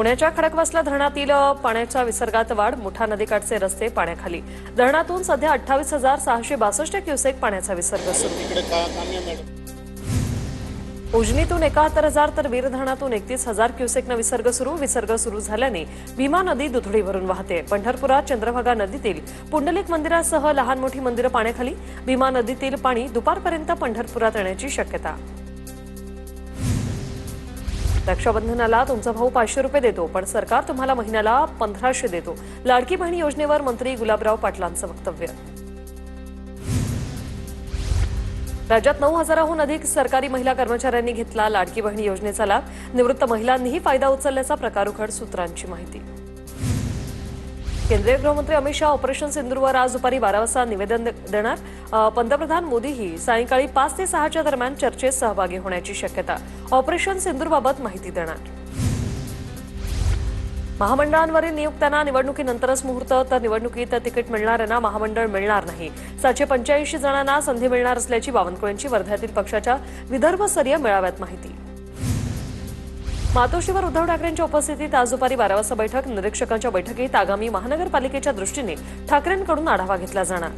पुण्याच्या खडकवासला धरणातील पाण्याच्या विसर्गात वाढ, मुठा नदीकाठचे रस्ते पाण्याखाली। धरणातून सध्या 28,662 क्युसेक पाण्याचा विसर्ग सुरू। उजनीतून 71,000 तर वीर धरणातून 31,000 क्युसेकनं विसर्ग सुरू झाल्याने भीमा नदी दुथडी भरून वाहते। पंढरपुरात चंद्रभागा नदीतील पुंडलिक मंदिरासह लहान मोठी मंदिरं पाण्याखाली। भीमा नदीतील पाणी दुपारपर्यंत पंढरपुरात येण्याची शक्यता। रक्षाबंधनाला तुमचा भाऊ 500 रुपये देतो, पण सरकार तुम्हाला महिन्याला 1500 देतो। लाडकी बहीण योजनेवर मंत्री गुलाबराव पाटलांचं वक्तव्य। राज्यात 9,000हून अधिक सरकारी महिला कर्मचाऱ्यांनी घेतला लाडकी बहीण योजनेचा लाभ। निवृत्त महिलांनीही फायदा उचलल्याचा प्रकार उघड, सूत्रांची माहिती। केंद्रीय गृहमंत्री अमित शाह ऑपरेशन सिंदूरवर आज दुपारी 12 वाजता निवेदन देणार। पंतप्रधान मोदीही सायंकाळी 5 ते 6च्या दरम्यान चर्चेत सहभागी होण्याची शक्यता। ऑपरेशन सिंदूरबाबत माहिती देणार। महामंडळांवरील नियुक्त्यांना निवडणुकीनंतरच मुहूर्त, तर निवडणुकीत तिकीट मिळणाऱ्यांना महामंडळ मिळणार नाही। 785 जणांना संधी मिळणार असल्याची बावनकुळेंची वर्ध्यातील पक्षाच्या विदर्भस्तरीय मेळाव्यात माहिती। मातोश्रीवर उद्धव ठाकरेंच्या उपस्थितीत आज दुपारी 12 वाजता बैठक। निरीक्षकांच्या बैठकीत आगामी महानगरपालिकेच्या दृष्टीने ठाकरेंकडून आढावा घेतला जाणार।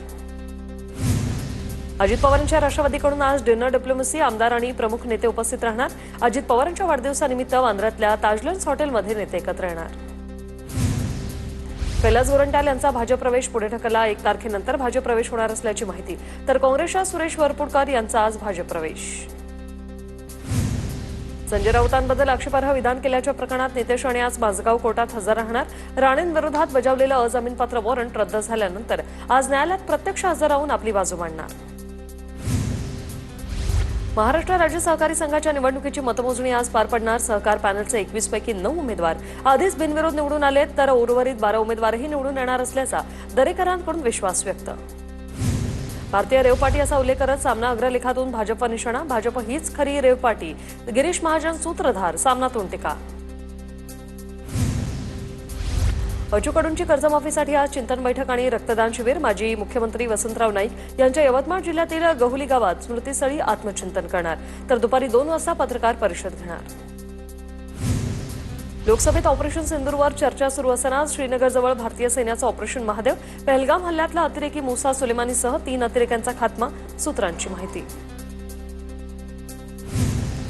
अजित पवारांच्या राष्ट्रवादीकडून आज डिनर डिप्लोमसी, आमदार आणि प्रमुख नेते उपस्थित राहणार। अजित पवारांच्या वाढदिवसानिमित्त वांद्र्यातल्या ताजलन्स हॉटेलमध्ये नेते एकत्र येणार। कैलास गोरंट्याल यांचा भाजप प्रवेश पुढे ढकलला। 1 तारखेनंतर भाजप प्रवेश होणार असल्याची माहिती। तर काँग्रेसच्या सुरेश वरपुडकर यांचा आज भाजप प्रवेश। संजय राऊतांबद्दल आक्षेपार्ह विधान केल्याच्या प्रकरणात नितेश राणे आज माझगाव कोर्टात हजर राहणार। राणेंविरोधात बजावलेलं अजामीनपात्र वॉरंट रद्द झाल्यानंतर आज न्यायालयात प्रत्यक्ष हजर राहून आपली बाजू मांडणार। महाराष्ट्र राज्य सहकारी संघाच्या निवडणुकीची मतमोजणी आज पार पडणार। सहकार पॅनलचे 21 पैकी 9 उमेदवार आधीच बिनविरोध निवडून आलेत, तर उर्वरित 12 उमेदवारही निवडून येणार असल्याचा दरेकरांकडून विश्वास व्यक्त। भारतीय रेव पार्टी असा उल्लेख करत सामना अग्रलेखातून भाजप निशाणा। भाजप हीच खरी रेव पार्टी, गिरीश महाजन सूत्रधार, सामनातून टीका। बच्चू कडूंची कर्जमाफीसाठी आज चिंतन बैठक आणि रक्तदान शिबिर। माजी मुख्यमंत्री वसंतराव नाईक यांच्या यवतमाळ जिल्ह्यातील गहुली गावात स्मृतीस्थळी आत्मचिंतन करणार, तर दुपारी 2 वाजता पत्रकार परिषद घेणार। लोकसभेत ऑपरेशन सिंदूरवर चर्चा सुरू असताना श्रीनगरजवळ भारतीय सैन्याचं ऑपरेशन महादेव, पहलगाम हल्ल्यातला अतिरेकी मुसा सुलेमानीसह 3 अतिरेक्यांचा खात्मा, सूत्रांची माहिती।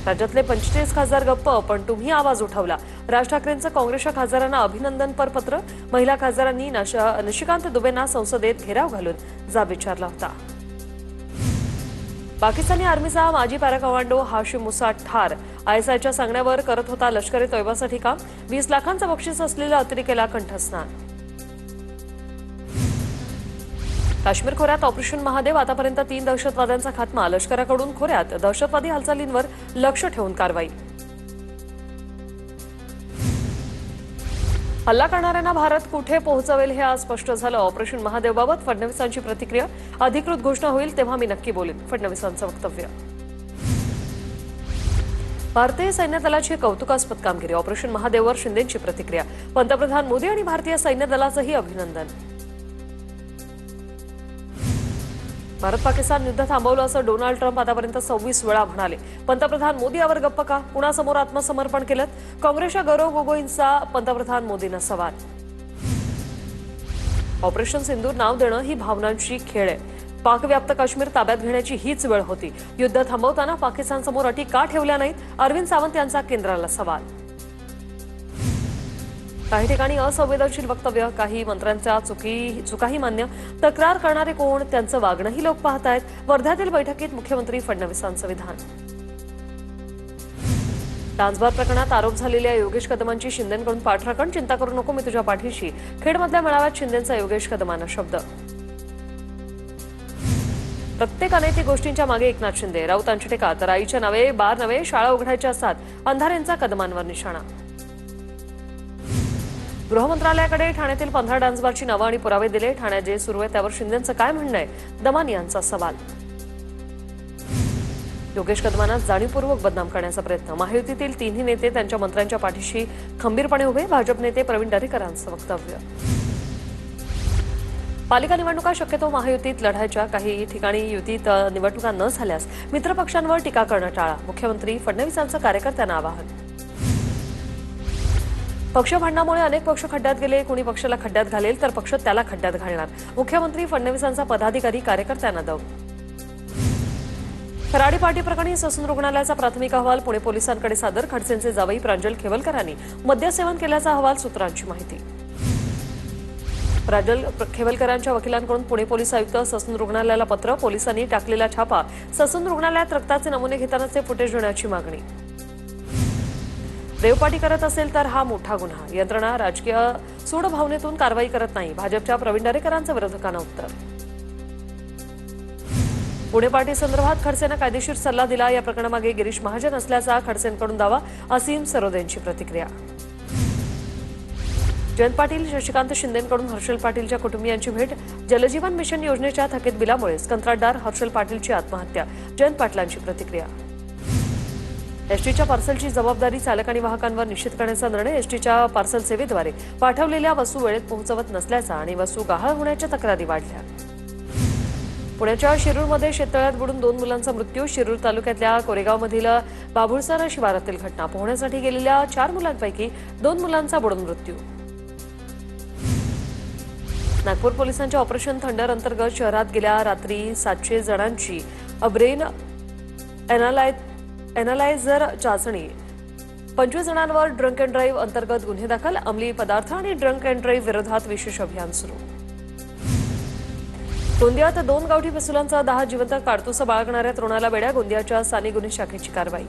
राज्यातले 45 खासदार गप्प, पण तुम्ही आवाज उठवला। राज ठाकरेंचं काँग्रेसच्या खासदारांना अभिनंदनपर पत्र। महिला खासदारांनी निशिकांत दुबेंना संसदेत घेराव घालून जाब विचारला होता। पाकिस्तानी आर्मीचा माजी पॅरा कमांडो हाशिम मुसा ठार। आयएसआयच्या सांगण्यावर करत होता लष्करी तैयबासाठी काम। 20 लाखांचं बक्षीस असलेल्या अतिरेक्याला कंठस्नान। काश्मीर खोऱ्यात ऑपरेशन महादेव, आतापर्यंत 3 दहशतवाद्यांचा खात्मा। लष्कराकडून खोऱ्यात दहशतवादी हालचालींवर लक्ष ठेवून कारवाई। हल्ला करणाऱ्यांना भारत कुठे पोहोचवेल हे आज स्पष्ट झालं। ऑपरेशन महादेवबाबत फडणवीसांची प्रतिक्रिया। अधिकृत घोषणा होईल तेव्हा मी नक्की बोलेन, फडणवीसांचं वक्तव्य। भारतीय सैन्य दलाची कौतुकास्पद कामगिरी। ऑपरेशन महादेववर शिंदेंची प्रतिक्रिया। पंतप्रधान मोदी आणि भारतीय सैन्य दलाचंही अभिनंदन। भारत पाकिस्तान युद्ध थांबवलं असं डोनाल्ड ट्रम्प आतापर्यंत 26 वेळा म्हणाले। पंतप्रधान मोदी यावर गप्प का? कुणासमोर आत्मसमर्पण केलं? काँग्रेसच्या गौरव गोगोईंचा पंतप्रधान मोदींना सवाल। ऑपरेशन सिंदूर नाव देणं ही भावनांची खेळ आहे। पाकव्याप्त काश्मीर ताब्यात घेण्याची हीच वेळ होती। युद्ध थांबवताना पाकिस्तानसमोर अटी का ठेवल्या नाहीत? अरविंद सावंत यांचा केंद्राला सवाल। काही ठिकाणी असंवेदनशील वक्तव्य, काही मंत्र्यांच्या चुकाही मान्य। तक्रार करणारे कोण? त्यांचं वागणंही लोक पाहतायत। वर्ध्यातील बैठकीत मुख्यमंत्री फडणवीसांचं विधान। डान्सबार प्रकरणात आरोप झालेल्या योगेश कदमांची शिंदेंकडून पाठराखण। चिंता करू नको, मी तुझ्या पाठीशी। खेडमधल्या मेळाव्यात शिंदेंचा योगेश कदमांना शब्द। प्रत्येक अनैतिक गोष्टींच्या मागे एकनाथ शिंदे। राऊतांची टीका। तर आईच्या नवे, बार नवे, शाळा उघडायच्या असतात। अंधारेंचा कदमांवर निशाणा। गृहमंत्रालयाकडे ठाण्यातील 15 डान्सबारची नावं आणि पुरावे दिले। ठाण्यात जे सुरू आहे त्यावर शिंदेंचं काय म्हणणं आहे? दमानी यांचा सवाल। योगेश कदमांना जाणीवपूर्वक बदनाम करण्याचा प्रयत्न। महायुतीतील 3ही नेते त्यांच्या मंत्र्यांच्या पाठीशी खंबीरपणे उभे। भाजप नेते प्रवीण दरेकरांचं वक्तव्य। पालिका निवडणुका शक्यतो महायुतीत लढायच्या। काही ठिकाणी युतीत निवडणुका न झाल्यास मित्रपक्षांवर टीका करणं टाळा। मुख्यमंत्री फडणवीसांचं कार्यकर्त्यांना आवाहन। पक्ष भांडणामुळे अनेक पक्ष खड्ड्यात गेले, कोणी पक्षाला खड्ड्यात घालेल तर पक्ष त्याला खड्ड्यात घालणार. मुख्यमंत्री फडणवीसांचा पदाधिकारी कार्यकर्त्यांना दम. खराडी पार्टी प्रकरणी ससून रुग्णालयाचा प्राथमिक अहवाल पुणे पोलिसांकडे सादर. खडसेंचे जावई प्रांजल खेवलकरांनी मद्यसेवन केल्याचा अहवाल. सूत्रांची माहिती. प्रांजल खेवलकरांच्या वकिलांकडून पुणे पोलीस आयुक्त ससून रुग्णालयाला पत्र. पोलिसांनी टाकलेला छापा. ससून रुग्णालयात रक्ताचे नमुने घेतानाचे फुटेज देण्याची मागणी. देवपाटी करत असेल तर हा मोठा गुन्हा. यंत्रणा राजकीय सूड भावनेतून कारवाई करत नाही. भाजपच्या प्रवीण दरेकरांचं विरोधकांना उत्तर. पुणे पार्टी संदर्भात खडसेंना कायदेशीर सल्ला दिला. या प्रकरणामागे गिरीश महाजन असल्याचा खडसेंकडून दावा. असीम सरोदेंची प्रतिक्रिया. जयंत पाटील शशिकांत शिंदेंकडून हर्षल पाटीलच्या कुटुंबियांची भेट. जलजीवन मिशन योजनेच्या थकीत बिलामुळेच कंत्राटदार हर्षल पाटीलची आत्महत्या. जयंत पाटलांची प्रतिक्रिया. एसटीच्या पार्सलची जबाबदारी चालक आणि वाहकांवर निश्चित करण्याचा निर्णय. एसटीच्या पार्सल सेवेद्वारे पाठवलेल्या वस्तू वेळेत पोहोचवत नसल्याचा आणि वस्तू गहाळ होण्याच्या तक्रारी वाढल्या. पुण्याच्या शिरूरमध्ये शेततळ्यात बुडून 2 मुलांचा मृत्यू. शिरूर तालुक्यातल्या कोरेगावमधील बाभुळसर शिवारातील घटना. पोहण्यासाठी गेलेल्या 4 मुलांपैकी 2 मुलांचा बुडून मृत्यू. नागपूर पोलिसांच्या ऑपरेशन थंडर अंतर्गत शहरात गेल्या रात्री 700 जणांची ब्रेन एनालायझर चाचणी. 25 जणांवर ड्रंक अँड ड्राईव्ह अंतर्गत गुन्हे दाखल. अंमली पदार्थ आणि ड्रंक अँड ड्राईव्ह विरोधात विशेष अभियान सुरू. गोंदियात 2 गावठी पिस्तुलांचा 10 जिवंत काडतुसं बाळगणाऱ्या तरुणाला बेड्या. गोंदियाच्या स्थानिक गुन्हे शाखेची कारवाई.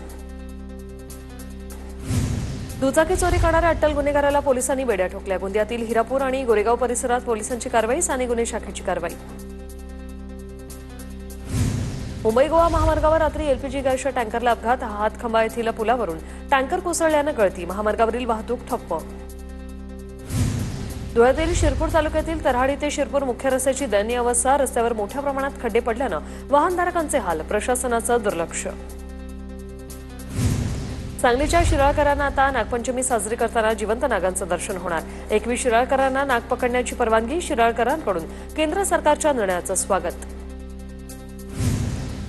दुचाकी चोरी करणाऱ्या अट्टल गुन्हेगाराला पोलिसांनी बेड्या ठोकल्या. गोंदियातील हिरापूर आणि गोरेगाव परिसरात पोलिसांची कारवाई. स्थानिक गुन्हे शाखेची कारवाई. मुंबई गोवा महामार्गावर रात्री एलपीजी गॅसच्या टँकरला अपघात. हातखंबा येथील पुलावरून टँकर कोसळल्यानं गळती. महामार्गावरील वाहतूक ठप्प. धुळ्यातील शिरपूर तालुक्यातील तऱ्हाडी ते शिरपूर मुख्य रस्त्याची दयनीय अवस्था. रस्त्यावर मोठ्या प्रमाणात खड्डे पडल्यानं वाहनधारकांचे हाल. प्रशासनाचं दुर्लक्ष. सांगलीच्या शिराळकरांना आता नागपंचमी साजरी करताना जिवंत नागांचं दर्शन होणार. 21 शिराळकरांना नाग पकडण्याची परवानगी. शिराळकरांकडून केंद्र सरकारच्या निर्णयाचं स्वागत.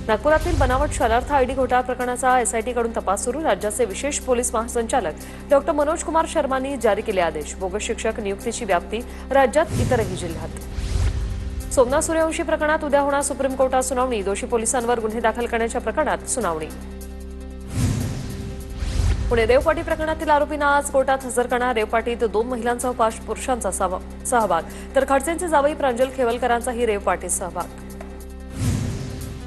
नागपुरातील बनावट शालार्थ आयडी घोटाळा प्रकरणाचा एसआयटीकडून तपास सुरू. राज्याचे विशेष पोलीस महासंचालक डॉ मनोज कुमार शर्मांनी जारी केले आदेश. बोगस शिक्षक नियुक्तीची व्याप्ती राज्यात इतरही जिल्ह्यात. सोमनाथ सूर्यवंशी प्रकरणात उद्या होणार सुप्रीम कोर्टात सुनावणी. दोषी पोलिसांवर गुन्हे दाखल करण्याच्या प्रकरणात सुनावणी. पुणे देवपाटी प्रकरणातील आरोपींना आज कोर्टात हजर करणार. देवपाटीत 2 महिलांसह 5 पुरुषांचा सहभाग तर खडसेंचे जावई प्रांजल खेवलकरांचाही देवपाटीत सहभाग.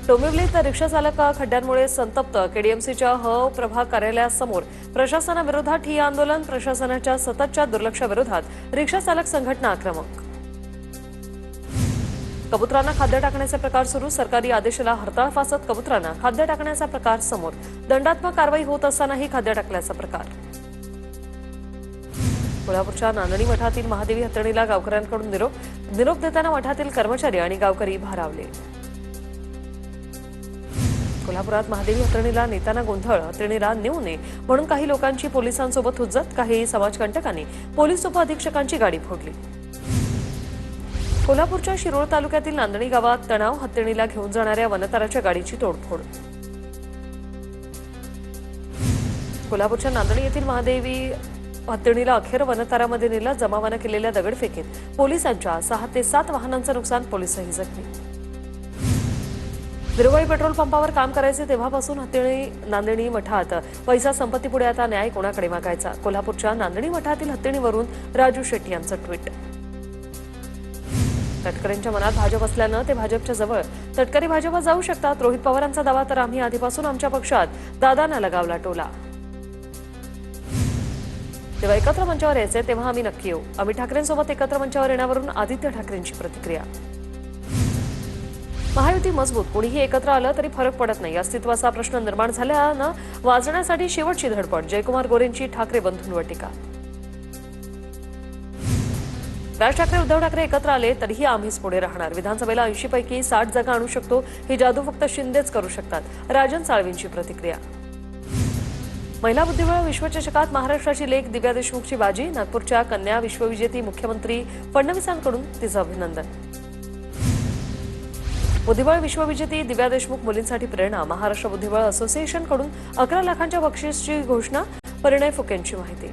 डोंबिवलीत रिक्षा चालक खड्ड्यांमुळे संतप्त. केडीएमसीच्या प्रभाग कार्यालयासमोर प्रशासनाविरोधात ठिय्या आंदोलन. प्रशासनाच्या सततच्या दुर्लक्षाविरोधात रिक्षा चालक संघटना आक्रमक. कबुतरांना खाद्य टाकण्याचे प्रकार सुरू. सरकारी आदेशाला हरताळ फासत कबुतरांना खाद्य टाकण्याचा प्रकार समोर. दंडात्मक कारवाई होत असतानाही खाद्य टाकल्याचा प्रकार. कोल्हापूरच्या नांदणी मठातील महादेवी हत्तणीला गावकऱ्यांकडून निरोप देताना मठातील कर्मचारी आणि गावकरी भारावले. कोल्हापुरात महादेवी हत्तणीला नेताना गोंधळ. हत्तणीला नेऊ नये म्हणून काही लोकांची पोलिसांसोबत हुज्जत. काही समाजकंटकांनी पोलीस उपअधीक्षकांची गाडी फोडली. कोल्हापूरच्या शिरोळ तालुक्यातील नांदणी गावात तणाव. हत्तणीला घेऊन जाणाऱ्या वनताराच्या गाडीची तोडफोड. कोल्हापूरच्या नांदणी येथील महादेवी हत्तणीला अखेर वनतारामध्ये नेला. जमावानं केलेल्या दगडफेकीत पोलिसांच्या 6 ते 7 वाहनांचं नुकसान. पोलिसही जखमी. विरुबाई पेट्रोल पंपावर काम करायचे तेव्हापासून हत्तणी नांदणी मठात पैसा संपत्तीपुढे आता न्याय कोणाकडे मागायचा. कोल्हापूरच्या नांदणी मठातील हत्तणीवरून राजू शेट्टी यांचं ट्विट. तटकरेंच्या मनात भाजप असल्यानं ते भाजपच्या जवळ. तटकरी भाजपात जाऊ शकतात. रोहित पवारांचा दावा. तर आम्ही आधीपासून आमच्या पक्षात दादांना लगावला टोला. तेव्हा एकत्र मंचावर यायचे तेव्हा आम्ही नक्की येऊ. अमित ठाकरेंसोबत एकत्र मंचावर येण्यावरून आदित्य ठाकरेंची प्रतिक्रिया. महायुती मजबूत. कोणीही एकत्र आलं तरी फरक पडत नाही. अस्तित्वाचा प्रश्न निर्माण झाल्यानं वाजण्यासाठी शेवटची धडपड. जयकुमार गोरेंची ठाकरे बंधूंवर टीका. राज ठाकरे उद्धव ठाकरे एकत्र आले तरीही आम्हीच पुढे राहणार. विधानसभेला 80 पैकी 60 जागा आणू शकतो. ही जादू फक्त शिंदेच करू शकतात. राजन साळवींची प्रतिक्रिया. महिला बुद्धिबळ विश्वचषकात महाराष्ट्राची लेक दिव्या देशमुखची बाजी. नागपूरच्या कन्या विश्वविजेती. मुख्यमंत्री फडणवीसांकडून तिचं अभिनंदन. बुद्धिबळ विश्वविजेती दिव्या देशमुख मुलींसाठी प्रेरणा. महाराष्ट्र बुद्धिबळ असोसिएशनकडून 11 लाखांच्या बक्षीसची घोषणा. परिणय फुकेंची माहिती.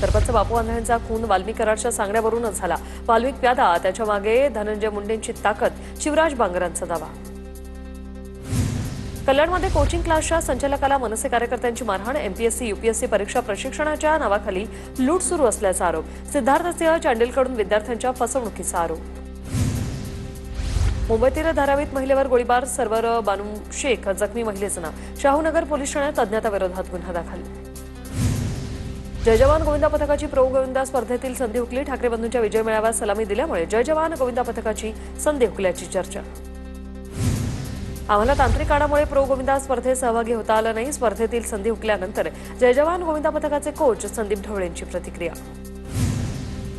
सरपंच बापू आंधळेंचा खून वाल्मिक कराडच्या सांगण्यावरूनच झाला. वाल्मिक प्यादा, त्याच्या मागे धनंजय मुंडेंची ताकद, शिवराज बांगरांचा दावा. कल्याणमध्ये कोचिंग क्लासच्या संचालकाला मनसे कार्यकर्त्यांची मारहाण. एमपीएससी यूपीएससी परीक्षा प्रशिक्षणाच्या नावाखाली लूट सुरू असल्याचा आरोप. सिद्धार्थसिंह चांडेलकडून विद्यार्थ्यांच्या फसवणुकीचा आरोप. मुंबईतील धारावीत महिलेवर गोळीबार, सर्व्हर बानू शेख जखमी महिलेचं नाव. शाहूनगर पोलीस ठाण्यात अज्ञाताविरोधात गुन्हा दाखल. जय जवान गोविंदा पथकाची प्रो गोविंदा स्पर्धेतील संधी हुकली. ठाकरे बंधूंच्या विजय मेळाव्यात सलामी दिल्यामुळे जय जवान गोविंदा पथकाची संधी हुकल्याची चर्चा. आम्हाला तांत्रिक कारणामुळे प्रो गोविंदा स्पर्धेत सहभागी होता आलं नाही. स्पर्धेतील संधी हुकल्यानंतर जय जवान गोविंदा पथकाचे कोच संदीप ढवळेंची प्रतिक्रिया.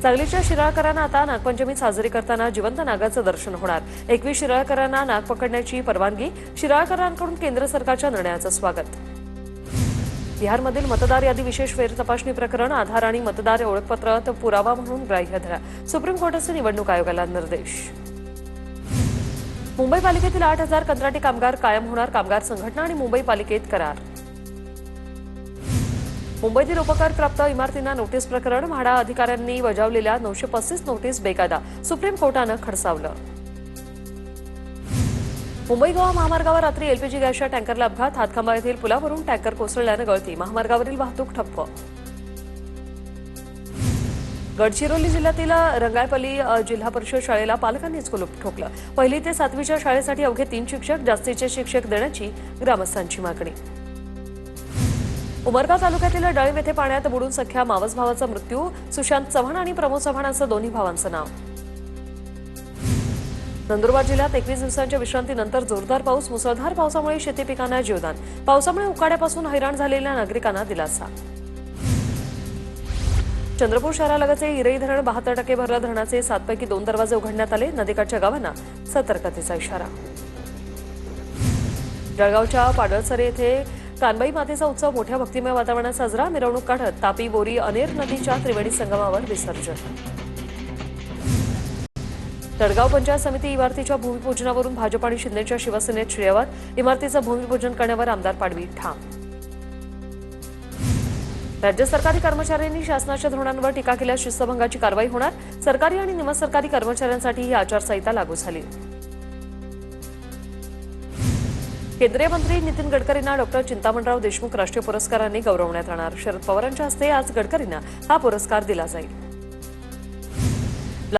सांगलीच्या शिराळकरांना आता नागपंचमी साजरी करताना जिवंत नागाचं दर्शन होणार. 21 शिराळकरांना नाग पकडण्याची परवानगी. शिराळकरांकडून केंद्र सरकारच्या निर्णयाचं स्वागत. बिहारमधील मतदार यादी विशेष फेरतपासणी प्रकरण. आधार आणि मतदार ओळखपत्र पुरावा म्हणून ग्राह्य धरा. सुप्रीम कोर्टाचे निवडणूक आयोगाला निर्देश. मुंबई पालिकेतील 8,000 कंत्राटी कामगार कायम होणार. कामगार संघटना आणि मुंबई पालिकेत करार. मुंबईतील उपकर प्राप्त इमारतींना नोटीस प्रकरण. म्हाडा अधिकाऱ्यांनी बजावलेल्या 935 नोटीस बेकायदा. सुप्रीम कोर्टानं खडसावलं. मुंबई गोवा महामार्गावर रात्री एलपीजी गॅसच्या टँकरला अपघात. हातखंबा येथील पुलावरून टँकर कोसळल्यानं गळती. महामार्गावरील वाहतूक ठप्प. गडचिरोली जिल्ह्यातील रंगायपल्ली जिल्हा परिषद शाळेला पालकांनीच कुलूप ठोकलं. 1ली ते 7वीच्या शाळेसाठी अवघे 3 शिक्षक, जास्तीचे शिक्षक देण्याची ग्रामस्थांची मागणी. उमरगा तालुक्यातील डळीम येथे पाण्यात बुडून सख्या मावस भावाचा मृत्यू. सुशांत चव्हाण आणि प्रमोद चव्हाणांचं दोन्ही भावांचं नाव. नंदुरबार जिल्ह्यात 21 दिवसांच्या विश्रांतीनंतर जोरदार पाऊस. मुसळधार पावसामुळे शेती पिकांना जीवदान. पावसामुळे उकाड्यापासून हैराण झालेल्या नागरिकांना दिलासा. चंद्रपूर शहरालगतचे इरई धरण 72% भरलं. धरणाचे 7 पैकी 2 दरवाजे उघडण्यात आले. नदीकाठच्या गावांना सतर्कतेचा इशारा. जळगावच्या पाडळसरे येथे कानबाई मातेचा उत्सव मोठ्या भक्तिमय वातावरणात साजरा. मिरवणूक काढत तापी, बोरी, अनेर नदीच्या त्रिवेणी संगमावर विसर्जन. तडगाव पंचायत समिती इमारतीच्या भूमिपूजनावरून भाजप आणि शिंदेच्या शिवसेनेत शिळेवाद. इमारतीचं भूमिपूजन करण्यावर आमदार पाडवी ठाम. राज्य सरकारी कर्मचाऱ्यांनी शासनाच्या धोरणांवर टीका केल्यास शिस्तभंगाची कारवाई होणार. सरकारी आणि निमसरकारी कर्मचाऱ्यांसाठी ही आचारसंहिता लागू झाली. केंद्रीय मंत्री नितीन गडकरींना डॉक्टर चिंतामणराव देशमुख राष्ट्रीय पुरस्कारांनी गौरवण्यात येणार. शरद पवारांच्या हस्ते आज गडकरींना हा पुरस्कार दिला जाईल.